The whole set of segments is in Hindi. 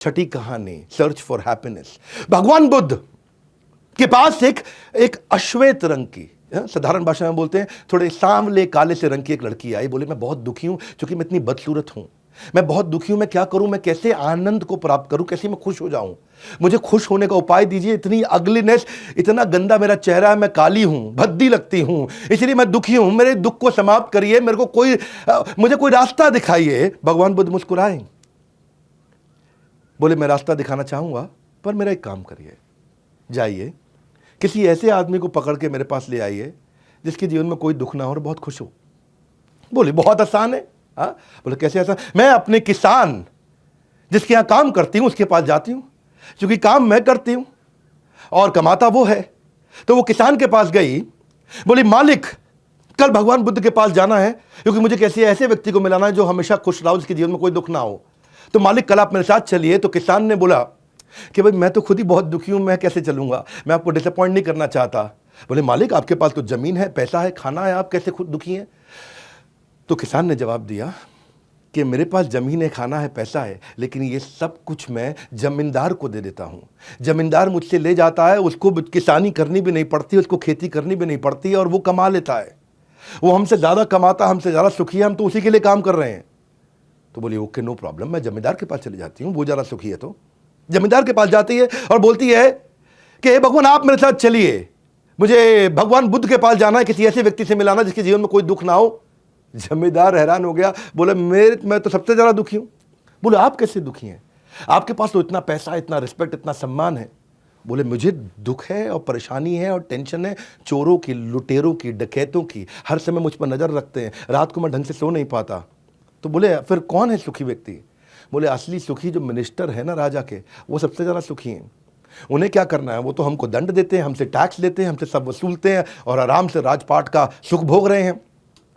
छठी कहानी, सर्च फॉर हैप्पीनेस। भगवान बुद्ध के पास एक अश्वेत रंग की, साधारण भाषा में बोलते हैं थोड़े सांवले काले से रंग की एक लड़की आई। बोले मैं बहुत दुखी हूं क्योंकि मैं इतनी बदसूरत हूं, मैं बहुत दुखी हूं, मैं क्या करूं, मैं कैसे आनंद को प्राप्त करूं, कैसे मैं खुश हो जाऊं, मुझे खुश होने का उपाय दीजिए। इतनी अगलीनेस, इतना गंदा मेरा चेहरा है, मैं काली हूं, भद्दी लगती हूं, इसलिए मैं दुखी हूं, मेरे दुख को समाप्त करिए, मेरे को मुझे कोई रास्ता दिखाइए। भगवान बुद्ध मुस्कुराए, बोले मैं रास्ता दिखाना चाहूंगा, पर मेरा एक काम करिए, जाइए किसी ऐसे आदमी को पकड़ के मेरे पास ले आइए जिसके जीवन में कोई दुख ना हो और बहुत खुश हो। बोले बहुत आसान है। हाँ, बोले कैसे आसान? मैं अपने किसान जिसके यहां काम करती हूं उसके पास जाती हूं, क्योंकि काम मैं करती हूं और कमाता वो है। तो वो किसान के पास गई, बोली मालिक कल भगवान बुद्ध के पास जाना है क्योंकि मुझे किसी ऐसे व्यक्ति को मिलाना है जो हमेशा खुश रहा, उसके जीवन में कोई दुख ना हो। तो मालिक कल आप मेरे साथ चलिए। तो किसान ने बोला कि भाई मैं तो खुद ही बहुत दुखी हूं, मैं कैसे चलूंगा, मैं आपको डिसअपॉइंट नहीं करना चाहता। बोले मालिक आपके पास तो जमीन है, पैसा है, खाना है, आप कैसे खुद दुखी हैं? तो किसान ने जवाब दिया कि मेरे पास जमीन है, खाना है, पैसा है, लेकिन ये सब कुछ मैं जमींदार को दे देता हूं। जमींदार मुझसे ले जाता है, उसको किसानी करनी भी नहीं पड़ती, उसको खेती करनी भी नहीं पड़ती और वो कमा लेता है। वो हमसे ज्यादा कमाता, हमसे ज्यादा सुखी है, हम तो उसी के लिए काम कर रहे हैं। तो बोली ओके नो प्रॉब्लम, मैं जमींदार के पास चली जाती हूँ, वो ज्यादा सुखी है। तो जमींदार के पास जाती है और बोलती है कि भगवान आप मेरे साथ चलिए, मुझे भगवान बुद्ध के पास जाना है, किसी ऐसे व्यक्ति से मिलाना जिसके जीवन में कोई दुख ना हो। जमींदार हैरान हो गया, बोले मैं तो सबसे ज्यादा दुखी हूं। बोले आप कैसे दुखी हैं, आपके पास तो इतना पैसा, इतना रिस्पेक्ट, इतना सम्मान है। बोले मुझे दुख है और परेशानी है और टेंशन है, चोरों की, लुटेरों की, डकैतों की, हर समय मुझ पर नजर रखते हैं, रात को मैं ढंग से सो नहीं पाता। तो बोले फिर कौन है सुखी व्यक्ति? बोले असली सुखी जो मिनिस्टर है ना राजा के, वो सबसे ज़्यादा सुखी हैं। उन्हें क्या करना है, वो तो हमको दंड देते हैं, हमसे टैक्स लेते हैं, हमसे सब वसूलते हैं और आराम से राजपाट का सुख भोग रहे हैं।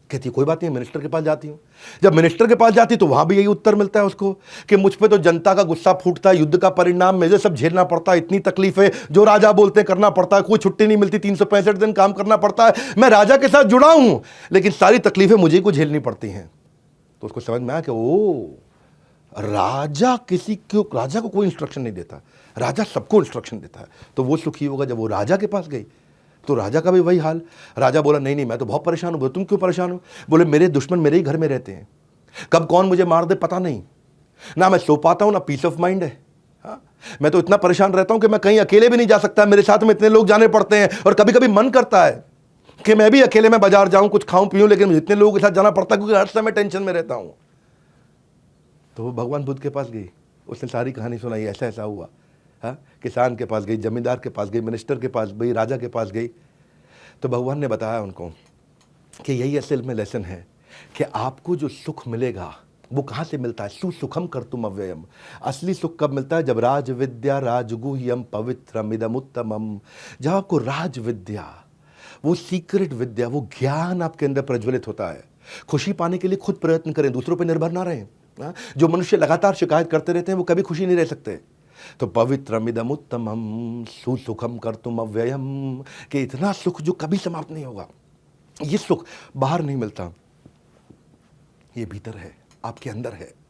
कहती कोई बात नहीं, मिनिस्टर के पास जाती हूँ। जब मिनिस्टर के पास जाती तो वहां भी यही उत्तर मिलता है उसको कि मुझ पे तो जनता का गुस्सा फूटता है, युद्ध का परिणाम मुझे सब झेलना पड़ता है, इतनी तकलीफें जो राजा बोलते हैं करना पड़ता है, कोई छुट्टी नहीं मिलती, 365 दिन काम करना पड़ता है, मैं राजा के साथ जुड़ा हूं लेकिन सारी तकलीफें मुझे को झेलनी पड़ती हैं। तो उसको समझ में आया कि ओ राजा राजा को कोई इंस्ट्रक्शन नहीं देता, राजा सबको इंस्ट्रक्शन देता है। तो वो सुखी होगा। जब वो राजा के पास गई तो राजा का भी वही हाल। राजा बोला नहीं नहीं मैं तो बहुत परेशान हूं। बोले तुम क्यों परेशान हो? बोले मेरे दुश्मन मेरे ही घर में रहते हैं, कब कौन मुझे मार दे पता नहीं, ना मैं सो पाता हूं ना पीस ऑफ माइंड है। हाँ? मैं तो इतना परेशान रहता हूं कि मैं कहीं अकेले भी नहीं जा सकता, मेरे साथ में इतने लोग जाने पड़ते हैं और कभी कभी मन करता है कि मैं भी अकेले में बाजार जाऊं, कुछ खाऊं पीऊं, लेकिन इतने लोगों के साथ जाना पड़ता है क्योंकि हर समय टेंशन में रहता हूं। तो वो भगवान बुद्ध के पास गई, उसने सारी कहानी सुनाई, ऐसा ऐसा हुआ। हाँ, किसान के पास गई, जमींदार के पास गई, मिनिस्टर के पास गई, राजा के पास गई। तो भगवान ने बताया उनको कि यही असल में लेसन है कि आपको जो सुख मिलेगा वो कहाँ से मिलता है? सुसुखम कर्तुम अव्ययम। असली सुख कब मिलता है? जब राज विद्या राजगुह्यम पवित्रम इदम उत्तमम। जब आपको राज विद्या, वो सीक्रेट विद्या, वो ज्ञान आपके अंदर प्रज्वलित होता है। खुशी पाने के लिए खुद प्रयत्न करें, दूसरों पर निर्भर ना रहें। जो मनुष्य लगातार शिकायत करते रहते हैं वो कभी खुशी नहीं रह सकते। तो पवित्रमिदम उत्तमम सुसुखम कर्तुम अव्ययम, कि इतना सुख जो कभी समाप्त नहीं होगा। ये सुख बाहर नहीं मिलता, ये भीतर है, आपके अंदर है।